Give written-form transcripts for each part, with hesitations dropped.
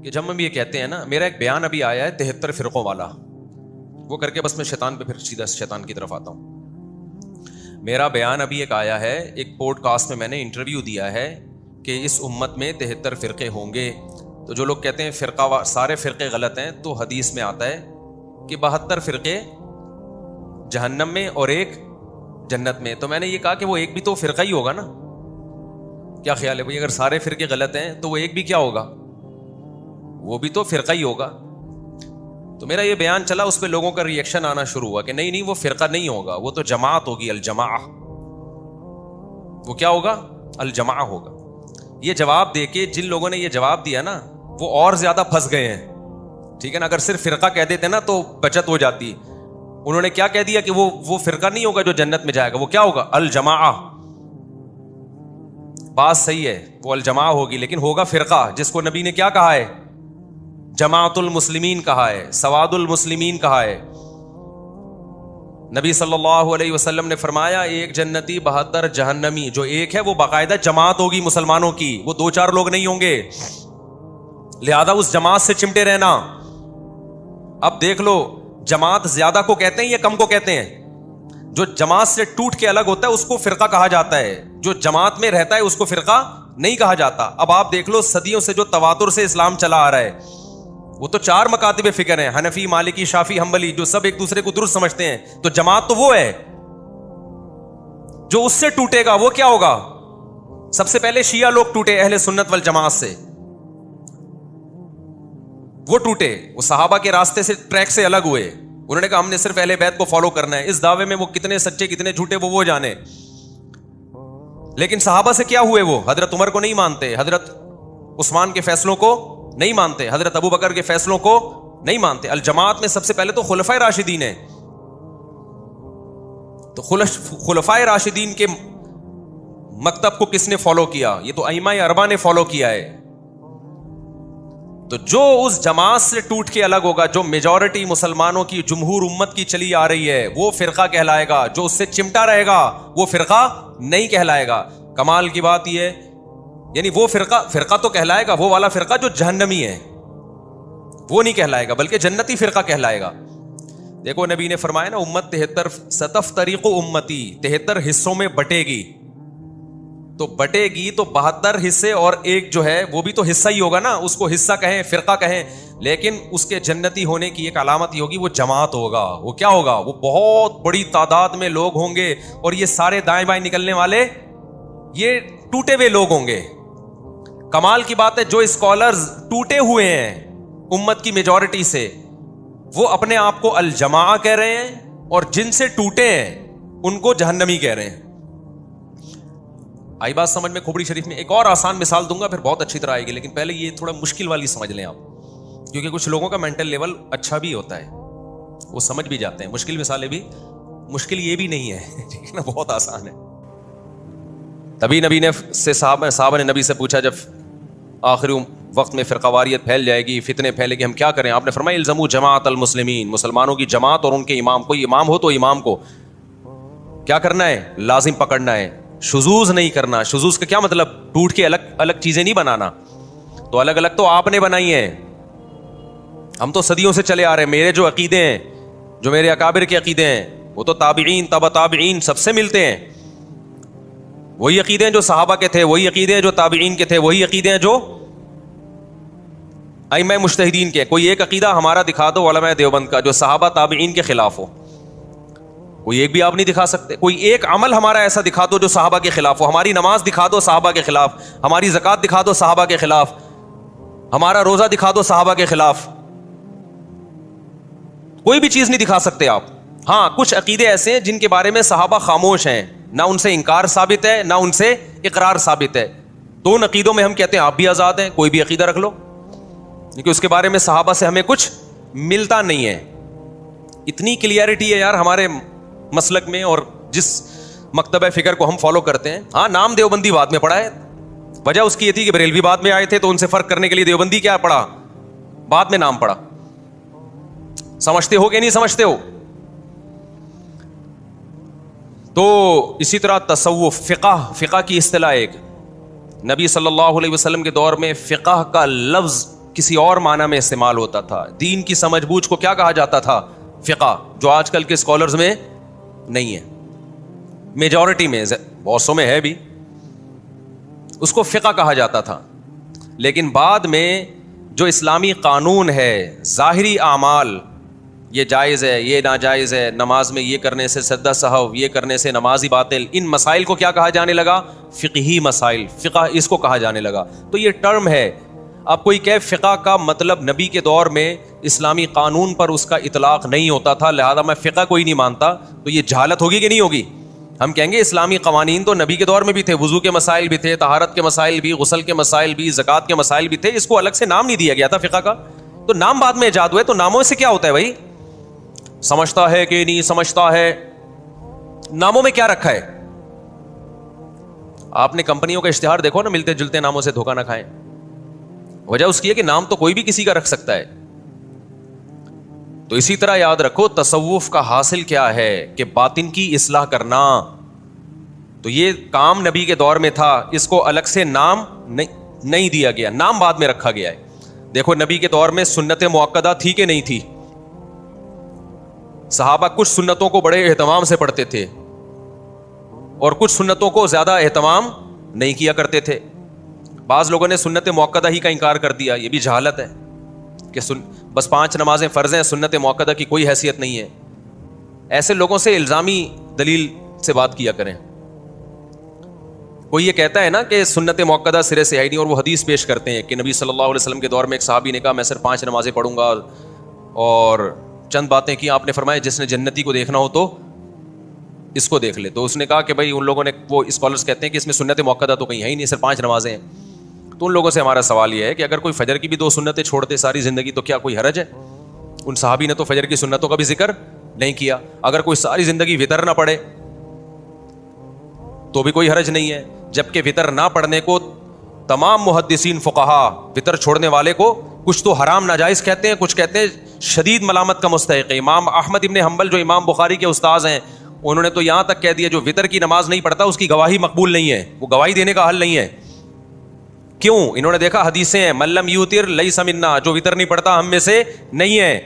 کہ جب ہم یہ کہتے ہیں نا، میرا ایک بیان ابھی آیا ہے 73 فرقوں والا، وہ کر کے بس میں شیطان پہ پھر سیدھا شیطان کی طرف آتا ہوں. میرا بیان ابھی ایک آیا ہے، ایک پوڈ کاسٹ میں نے انٹرویو دیا ہے کہ اس امت میں 73 فرقے ہوں گے. تو جو لوگ کہتے ہیں سارے فرقے غلط ہیں، تو حدیث میں آتا ہے کہ 72 فرقے جہنم میں اور ایک جنت میں. تو میں نے یہ کہا کہ وہ ایک بھی تو فرقہ ہی ہوگا نا. کیا خیال ہے بھائی؟ اگر سارے فرقے غلط ہیں تو وہ ایک بھی کیا ہوگا؟ وہ بھی تو فرقہ ہی ہوگا. تو میرا یہ بیان چلا، اس پہ لوگوں کا ریئیکشن آنا شروع ہوا کہ نہیں وہ فرقہ نہیں ہوگا، وہ تو جماعت ہوگی، الجماع. وہ کیا ہوگا؟ الجماع ہوگا. یہ جواب دے کے جن لوگوں نے یہ جواب دیا نا، وہ اور زیادہ پھنس گئے ہیں. ٹھیک ہے نا؟ اگر صرف فرقہ کہہ دیتے نا تو بچت ہو جاتی. انہوں نے کیا کہہ دیا کہ وہ فرقہ نہیں ہوگا جو جنت میں جائے گا، وہ کیا ہوگا؟ الجماع. بات صحیح ہے، وہ الجماع ہوگی، لیکن ہوگا فرقہ جس کو نبی نے کیا کہا ہے؟ جماعت المسلمین کہا ہے، سواد المسلمین کہا ہے. نبی صلی اللہ علیہ وسلم نے فرمایا ایک جنتی 72 جہنمی. جو ایک ہے وہ باقاعدہ جماعت ہوگی مسلمانوں کی، وہ 2-4 لوگ نہیں ہوں گے. لہذا اس جماعت سے چمٹے رہنا. اب دیکھ لو، جماعت زیادہ کو کہتے ہیں یا کم کو کہتے ہیں؟ جو جماعت سے ٹوٹ کے الگ ہوتا ہے اس کو فرقہ کہا جاتا ہے، جو جماعت میں رہتا ہے اس کو فرقہ نہیں کہا جاتا. اب آپ دیکھ لو، صدیوں سے جو تواتر سے اسلام چلا آ رہا ہے، وہ تو 4 مکاتب فکر ہیں، حنفی، مالکی، شافعی، حنبلی، جو سب ایک دوسرے کو درست سمجھتے ہیں. تو جماعت تو وہ ہے. جو اس سے ٹوٹے گا وہ کیا ہوگا؟ سب سے پہلے شیعہ لوگ ٹوٹے اہل سنت والجماعت سے. وہ ٹوٹے، وہ صحابہ کے راستے سے، ٹریک سے الگ ہوئے. انہوں نے کہا ہم نے صرف اہل بیت کو فالو کرنا ہے. اس دعوے میں وہ کتنے سچے کتنے جھوٹے وہ جانے. لیکن صحابہ سے کیا ہوئے؟ وہ حضرت عمر کو نہیں مانتے، حضرت عثمان کے فیصلوں کو نہیں مانتے، حضرت ابو بکر کے فیصلوں کو نہیں مانتے. الجماعت میں سب سے پہلے تو خلفائے راشدین ہیں. تو خلفائے راشدین کے مکتب کو کس نے فالو کیا؟ یہ تو ائمہ اربعہ نے فالو کیا ہے. تو جو اس جماعت سے ٹوٹ کے الگ ہوگا، جو میجورٹی مسلمانوں کی، جمہور امت کی چلی آ رہی ہے، وہ فرقہ کہلائے گا. جو اس سے چمٹا رہے گا وہ فرقہ نہیں کہلائے گا. کمال کی بات یہ ہے، یعنی وہ فرقہ تو کہلائے گا، وہ والا فرقہ جو جہنمی ہے وہ نہیں کہلائے گا، بلکہ جنتی فرقہ کہلائے گا. دیکھو نبی نے فرمایا نا، امت 73 ستفترق امتی، 73 حصوں میں بٹے گی. تو بٹے گی تو 72 حصے اور ایک جو ہے وہ بھی تو حصہ ہی ہوگا نا. اس کو حصہ کہیں، فرقہ کہیں، لیکن اس کے جنتی ہونے کی ایک علامت ہی ہوگی، وہ جماعت ہوگا. وہ کیا ہوگا؟ وہ بہت بڑی تعداد میں لوگ ہوں گے، اور یہ سارے دائیں بائیں نکلنے والے یہ ٹوٹے ہوئے لوگ ہوں گے. کمال کی بات ہے، جو اسکالرز ٹوٹے ہوئے ہیں امت کی میجورٹی سے، وہ اپنے آپ کو الجماع کہہ رہے ہیں، اور جن سے ٹوٹے ہیں ان کو جہنمی کہہ رہے ہیں. آئی بات سمجھ میں؟ کھوپڑی شریف میں ایک اور آسان مثال دوں گا، پھر بہت اچھی طرح آئے گی، لیکن پہلے یہ تھوڑا مشکل والی سمجھ لیں آپ، کیونکہ کچھ لوگوں کا مینٹل لیول اچھا بھی ہوتا ہے، وہ سمجھ بھی جاتے ہیں. مشکل مثالیں بھی، مشکل یہ بھی نہیں ہے، ٹھیک ہے نا، بہت آسان ہے. تبھی نبی نے صحابہ نے نبی سے پوچھا، جب آخری وقت میں فرقہ واریت پھیل جائے گی، فتنے پھیلے گی، ہم کیا کریں؟ آپ نے فرمایا الزموا جماعت المسلمین، مسلمانوں کی جماعت اور ان کے امام. کوئی امام ہو تو امام کو کیا کرنا ہے؟ لازم پکڑنا ہے. شذوذ نہیں کرنا. شذوذ کا کیا مطلب؟ ٹوٹ کے الگ الگ چیزیں نہیں بنانا. تو الگ الگ تو آپ نے بنائی ہیں، ہم تو صدیوں سے چلے آ رہے ہیں. میرے جو عقیدے ہیں، جو میرے اکابر کے عقیدے ہیں، وہ تو تابعین، تبع تابعین سب سے ملتے ہیں. وہی عقیدے ہیں جو صحابہ کے تھے، وہی عقیدے ہیں جو تابعین کے تھے، وہی عقیدے ہیں جو ائمہ مجتہدین کے. کوئی ایک عقیدہ ہمارا دکھا دو علماء دیوبند کا جو صحابہ تابعین کے خلاف ہو. کوئی ایک بھی آپ نہیں دکھا سکتے. کوئی ایک عمل ہمارا ایسا دکھا دو جو صحابہ کے خلاف ہو. ہماری نماز دکھا دو صحابہ کے خلاف، ہماری زکوٰۃ دکھا دو صحابہ کے خلاف، ہمارا روزہ دکھا دو صحابہ کے خلاف. کوئی بھی چیز نہیں دکھا سکتے آپ. ہاں، کچھ عقیدے ایسے ہیں جن کے بارے میں صحابہ خاموش ہیں، نہ ان سے انکار ثابت ہے نہ ان سے اقرار ثابت ہے. تو ان عقیدوں میں ہم کہتے ہیں آپ بھی آزاد ہیں، کوئی بھی عقیدہ رکھ لو، کیونکہ اس کے بارے میں صحابہ سے ہمیں کچھ ملتا نہیں ہے. اتنی کلیئرٹی ہے یار ہمارے مسلک میں اور جس مکتبہ فکر کو ہم فالو کرتے ہیں. ہاں، نام دیوبندی بعد میں پڑا ہے. وجہ اس کی یہ تھی کہ بریلوی بعد میں آئے تھے تو ان سے فرق کرنے کے لیے دیوبندی کیا پڑا، بعد میں نام پڑا. سمجھتے ہو کہ نہیں سمجھتے ہو؟ تو اسی طرح تصوف، فقہ کی اصطلاح ایک. نبی صلی اللہ علیہ وسلم کے دور میں فقہ کا لفظ کسی اور معنی میں استعمال ہوتا تھا. دین کی سمجھ بوجھ کو کیا کہا جاتا تھا؟ فقہ, جو آج کل کے اسکالرز میں نہیں ہے, میجورٹی میں, بہت سو میں ہے بھی, اس کو فقہ کہا جاتا تھا. لیکن بعد میں جو اسلامی قانون ہے, ظاہری اعمال, یہ جائز ہے, یہ ناجائز ہے, نماز میں یہ کرنے سے سجدہ سہو, یہ کرنے سے نماز ہی باطل, ان مسائل کو کیا کہا جانے لگا؟ فقہی مسائل, فقہ اس کو کہا جانے لگا. تو یہ ٹرم ہے. اب کوئی کہ فقہ کا مطلب نبی کے دور میں اسلامی قانون پر اس کا اطلاق نہیں ہوتا تھا, لہذا میں فقہ کوئی نہیں مانتا, تو یہ جہالت ہوگی کہ نہیں ہوگی؟ ہم کہیں گے اسلامی قوانین تو نبی کے دور میں بھی تھے, وضو کے مسائل بھی تھے, طہارت کے مسائل بھی, غسل کے مسائل بھی, زکوٰۃ کے مسائل بھی تھے, اس کو الگ سے نام نہیں دیا گیا تھا فقہ کا. تو نام بعد میں ایجاد ہوئے, تو ناموں سے کیا ہوتا ہے بھائی؟ سمجھتا ہے کہ نہیں سمجھتا ہے, ناموں میں کیا رکھا ہے؟ آپ نے کمپنیوں کا اشتہار دیکھو نا, ملتے جلتے ناموں سے دھوکہ نہ کھائیں. وجہ اس کی ہے کہ نام تو کوئی بھی کسی کا رکھ سکتا ہے. تو اسی طرح یاد رکھو, تصوف کا حاصل کیا ہے کہ باطن کی اصلاح کرنا. تو یہ کام نبی کے دور میں تھا, اس کو الگ سے نام نہیں دیا گیا, نام بعد میں رکھا گیا ہے. دیکھو نبی کے دور میں سنت مؤکدہ تھی کہ نہیں تھی؟ صحابہ کچھ سنتوں کو بڑے اہتمام سے پڑھتے تھے اور کچھ سنتوں کو زیادہ اہتمام نہیں کیا کرتے تھے. بعض لوگوں نے سنت مؤکدہ ہی کا انکار کر دیا, یہ بھی جہالت ہے کہ بس 5 نمازیں فرض ہیں, سنت مؤکدہ کی کوئی حیثیت نہیں ہے. ایسے لوگوں سے الزامی دلیل سے بات کیا کریں. کوئی یہ کہتا ہے نا کہ سنت مؤکدہ سرے سے ہے نہیں, اور وہ حدیث پیش کرتے ہیں کہ نبی صلی اللہ علیہ وسلم کے دور میں ایک صحابی نے کہا میں صرف 5 نمازیں پڑھوں گا, اور چند باتیں کی آپ نے فرمایا جس نے جنتی کو دیکھنا ہو تو اس کو دیکھ لے. تو اس نے کہا کہ بھائی ان لوگوں نے, وہ اسکالرس کہتے ہیں کہ اس میں سنت مؤکدہ تو کہیں ہے ہی نہیں, صرف 5 نمازیں ہیں. تو ان لوگوں سے ہمارا سوال یہ ہے کہ اگر کوئی فجر کی بھی 2 سنتیں چھوڑ دے ساری زندگی تو کیا کوئی حرج ہے؟ ان صحابی نے تو فجر کی سنتوں کا بھی ذکر نہیں کیا. اگر کوئی ساری زندگی وتر نہ پڑھے تو بھی کوئی حرج نہیں ہے, جبکہ وتر نہ پڑھنے کو تمام محدثین فقہا وتر چھوڑنے والے کو کچھ تو حرام ناجائز کہتے ہیں, کچھ کہتے ہیں شدید ملامت کا مستحق ہے. امام احمد ابن حنبل جو امام بخاری کے استاذ ہیں, انہوں نے تو یہاں تک کہہ دیا جو وتر کی نماز نہیں پڑھتا اس کی گواہی مقبول نہیں ہے, وہ گواہی دینے کا حل نہیں ہے. کیوں؟ انہوں نے دیکھا حدیثیں ہیں, من لم یوتر لیس منا, جو وتر نہیں پڑھتا ہم میں سے نہیں ہے.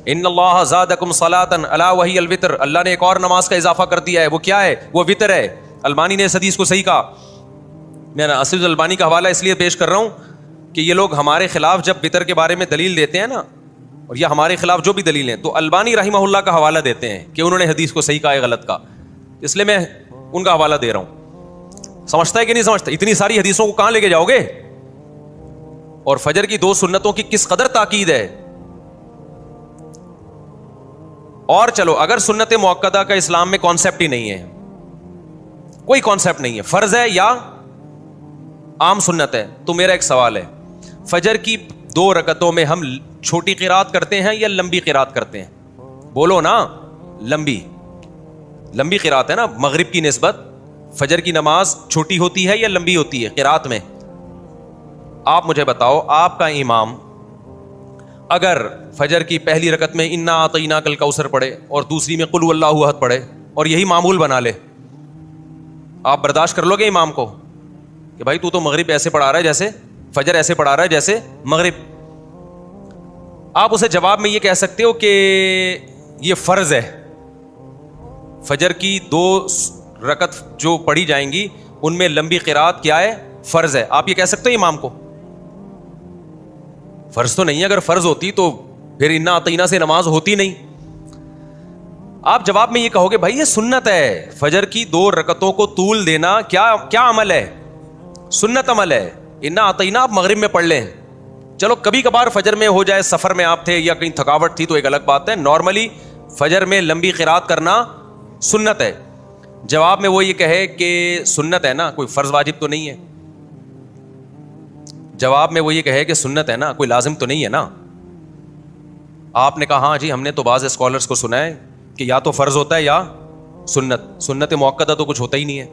ان اللہ زادکم صلاۃ الا وہی الوتر, اللہ نے ایک اور نماز کا اضافہ کر دیا ہے, وہ کیا ہے؟ وہ وتر ہے. البانی نے اس حدیث کو صحیح کہا. میں اسد البانی کا حوالہ اس لیے پیش کر رہا ہوں کہ یہ لوگ ہمارے خلاف جب وتر کے بارے میں دلیل دیتے ہیں نا, اور یہ ہمارے خلاف جو بھی دلیل ہیں, تو البانی رحمہ اللہ کا حوالہ دیتے ہیں کہ انہوں نے حدیث کو صحیح کہا ہے غلط کا, اس لیے میں ان کا حوالہ دے رہا ہوں. سمجھتا ہے کہ نہیں سمجھتا؟ اتنی ساری حدیثوں کو کہاں لے کے جاؤ گے؟ اور فجر کی 2 سنتوں کی کس قدر تاکید ہے. اور چلو اگر سنت مؤکدہ کا اسلام میں کانسیپٹ ہی نہیں ہے, کوئی کانسیپٹ نہیں ہے, فرض ہے یا عام سنت ہے, تو میرا ایک سوال ہے, فجر کی 2 رکعتوں میں ہم چھوٹی قرات کرتے ہیں یا لمبی قرات کرتے ہیں؟ بولو نا. لمبی قرات ہے نا, مغرب کی نسبت فجر کی نماز چھوٹی ہوتی ہے یا لمبی ہوتی ہے قرات میں؟ آپ مجھے بتاؤ, آپ کا امام اگر فجر کی پہلی رکعت میں انا اعطیناک الکوثر پڑھے اور دوسری میں قل هو اللہ احد پڑھے اور یہی معمول بنا لے, آپ برداشت کر لو گے امام کو کہ بھائی تو مغرب ایسے پڑھا رہا ہے جیسے فجر ایسے پڑھا رہا ہے جیسے مغرب؟ آپ اسے جواب میں یہ کہہ سکتے ہو کہ یہ فرض ہے, فجر کی 2 رکعت جو پڑھی جائیں گی ان میں لمبی قرات کیا ہے؟ فرض ہے. آپ یہ کہہ سکتے ہو امام کو؟ فرض تو نہیں ہے. اگر فرض ہوتی تو پھر انا اعطینا سے نماز ہوتی نہیں. آپ جواب میں یہ کہو گے بھائی یہ سنت ہے, فجر کی 2 رکعتوں کو طول دینا کیا عمل ہے؟ سنت عمل ہے. انا اعطینا آپ مغرب میں پڑھ لیں, چلو کبھی کبھار فجر میں ہو جائے, سفر میں آپ تھے یا کہیں تھکاوٹ تھی تو ایک الگ بات ہے, نارملی فجر میں لمبی قرات کرنا سنت ہے. جواب میں وہ یہ کہے کہ سنت ہے نا, کوئی فرض واجب تو نہیں ہے. جواب میں وہ یہ کہے کہ سنت ہے نا, کوئی لازم تو نہیں ہے نا. آپ نے کہا ہاں جی ہم نے تو بعض اسکالرس کو سنا ہے کہ یا تو فرض ہوتا ہے یا سنت مؤکدہ تو کچھ ہوتا ہی نہیں ہے.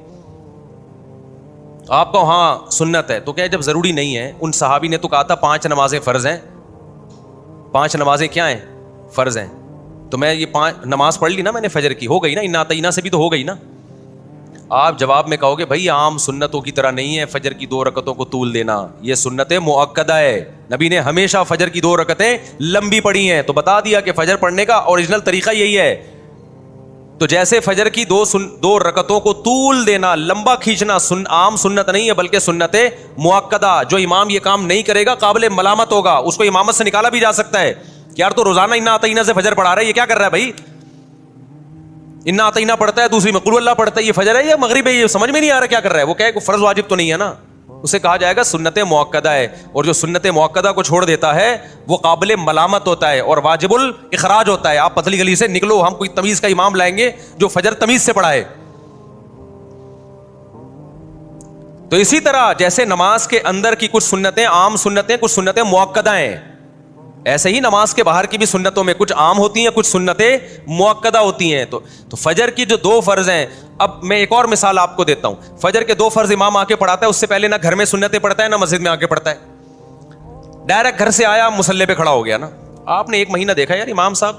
آپ کو ہاں سنت ہے, تو کیا جب ضروری نہیں ہے؟ ان صحابی نے تو کہا تھا 5 نمازیں فرض ہیں, 5 نمازیں کیا ہیں؟ فرض ہیں. تو میں یہ 5 نماز پڑھ لی نا میں نے فجر کی, ہو گئی نا, انا اعطینا سے بھی تو ہو گئی نا. آپ جواب میں کہو گے بھائی عام سنتوں کی طرح نہیں ہے فجر کی 2 رکعتوں کو طول دینا, یہ سنت مؤکدہ ہے. نبی نے ہمیشہ فجر کی 2 رکعتیں لمبی پڑھی ہیں, تو بتا دیا کہ فجر پڑھنے کا اوریجنل طریقہ یہی ہے. تو جیسے فجر کی 2 رکعتوں کو طول دینا, لمبا کھینچنا عام سنت نہیں ہے بلکہ سنت مؤکدہ. جو امام یہ کام نہیں کرے گا قابل ملامت ہوگا, اس کو امامت سے نکالا بھی جا سکتا ہے کہ یار تو روزانہ انا اطعینا سے فجر پڑھا رہا ہے, یہ کیا کر رہا ہے بھائی؟ انا اطعینا پڑھتا ہے, دوسری میں قل اللہ پڑھتا ہے, یہ فجر ہے یا مغرب ہے؟ یہ سمجھ میں نہیں آ رہا کیا کر رہا ہے. وہ کہے کہ فرض واجب تو نہیں ہے نا, اسے کہا جائے گا سنت مؤکدہ ہے. اور جو سنت مؤکدہ کو چھوڑ دیتا ہے وہ قابل ملامت ہوتا ہے اور واجب الاخراج ہوتا ہے. آپ پتلی گلی سے نکلو, ہم کوئی تمیز کا امام لائیں گے جو فجر تمیز سے پڑھائے. تو اسی طرح جیسے نماز کے اندر کی کچھ سنتیں عام سنتیں, کچھ سنتیں مؤکدہ ہیں, ایسے ہی نماز کے باہر کی بھی سنتوں میں کچھ عام ہوتی ہیں, کچھ سنتیں مؤکدہ ہوتی ہیں. تو فجر کی جو 2 فرض ہیں, اب میں ایک اور مثال آپ کو دیتا ہوں. فجر کے 2 فرض امام آ کے پڑھاتا ہے, اس سے پہلے نہ گھر میں سنتیں پڑھتا ہے نہ مسجد میں آ کے پڑھتا ہے. ڈائریکٹ گھر سے آیا, مصلی پہ کھڑا ہو گیا نا. آپ نے 1 مہینہ دیکھا یار امام صاحب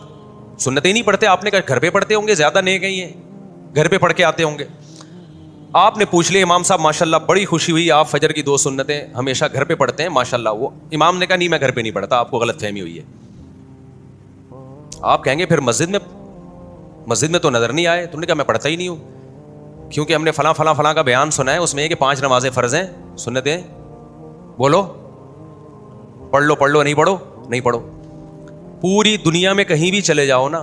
سنتیں نہیں پڑھتے, آپ نے کہا گھر پہ پڑھتے ہوں گے, زیادہ نیک ہیں یہ, گھر پہ پڑھ کے آتے ہوں گے. آپ نے پوچھ لیا امام صاحب ماشاءاللہ بڑی خوشی ہوئی, آپ فجر کی 2 سنتیں ہمیشہ گھر پہ پڑھتے ہیں ماشاءاللہ. وہ امام نے کہا نہیں میں گھر پہ نہیں پڑھتا, آپ کو غلط فہمی ہوئی ہے. آپ کہیں گے پھر مسجد میں تو نظر نہیں آئے. تم نے کہا میں پڑھتا ہی نہیں ہوں, کیونکہ ہم نے فلاں فلاں فلاں کا بیان سنا ہے, اس میں یہ کہ 5 نمازیں فرض ہیں, سنتیں بولو پڑھ لو, نہیں پڑھو. پوری دنیا میں کہیں بھی چلے جاؤ نا,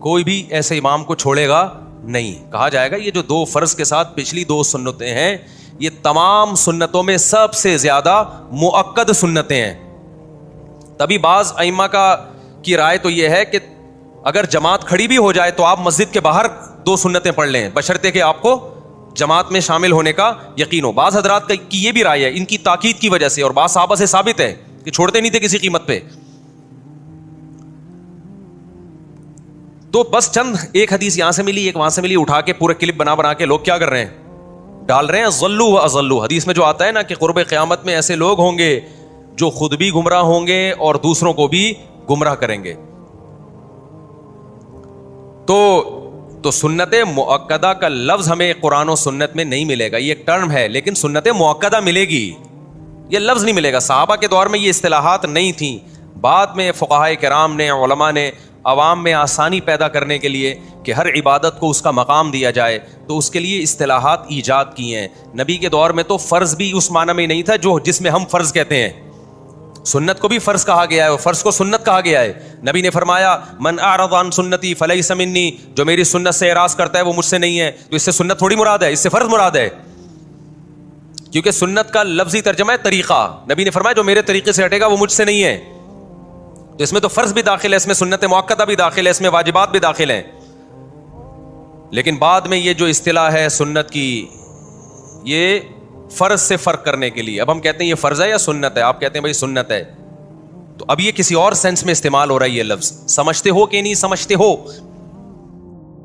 کوئی بھی ایسے امام کو چھوڑے گا نہیں. کہا جائے گا یہ جو 2 فرض کے ساتھ پچھلی 2 سنتیں ہیں, یہ تمام سنتوں میں سب سے زیادہ مؤکد سنتیں ہیں. تبھی بعض ائمہ کی رائے تو یہ ہے کہ اگر جماعت کھڑی بھی ہو جائے تو آپ مسجد کے باہر 2 سنتیں پڑھ لیں, بشرطے کہ آپ کو جماعت میں شامل ہونے کا یقین ہو. بعض حضرات کی یہ بھی رائے ہے ان کی تاکید کی وجہ سے, اور بعض صحابہ سے ثابت ہے کہ چھوڑتے نہیں تھے کسی قیمت پہ. تو بس چند ایک حدیث یہاں سے ملی, ایک وہاں سے ملی, اٹھا کے پورے کلپ بنا کے لوگ کیا کر رہے ہیں, ڈال رہے ہیں. ضلوا واضلوا, حدیث میں جو آتا ہے نا کہ قرب قیامت میں ایسے لوگ ہوں گے جو خود بھی گمراہ ہوں گے اور دوسروں کو بھی گمراہ کریں گے. تو سنت مؤکدہ کا لفظ ہمیں قرآن و سنت میں نہیں ملے گا, یہ ایک ٹرم ہے, لیکن سنت مؤکدہ ملے گی, یہ لفظ نہیں ملے گا. صحابہ کے دور میں یہ اصطلاحات نہیں تھیں. بعد میں فقہائے کرام نے, علماء نے عوام میں آسانی پیدا کرنے کے لیے کہ ہر عبادت کو اس کا مقام دیا جائے, تو اس کے لیے اصطلاحات ایجاد کی ہیں. نبی کے دور میں تو فرض بھی اس معنی میں نہیں تھا جس میں ہم فرض کہتے ہیں. سنت کو بھی فرض کہا گیا ہے اور فرض کو سنت کہا گیا ہے. نبی نے فرمایا من اعرض عن سنتی فلیس منی, جو میری سنت سے اعراض کرتا ہے وہ مجھ سے نہیں ہے. تو اس سے سنت تھوڑی مراد ہے, اس سے فرض مراد ہے, کیونکہ سنت کا لفظی ترجمہ ہے طریقہ. نبی نے فرمایا جو میرے طریقے سے ہٹے گا وہ مجھ سے نہیں ہے. تو اس میں تو فرض بھی داخل ہے, اس میں سنت مؤکدہ بھی داخل ہے, اس میں واجبات بھی داخل ہیں. لیکن بعد میں یہ جو اصطلاح ہے سنت کی, یہ فرض سے فرق کرنے کے لیے, اب ہم کہتے ہیں یہ فرض ہے یا سنت ہے, آپ کہتے ہیں بھائی سنت ہے, تو اب یہ کسی اور سینس میں استعمال ہو رہا ہے یہ لفظ. سمجھتے ہو کہ نہیں سمجھتے ہو,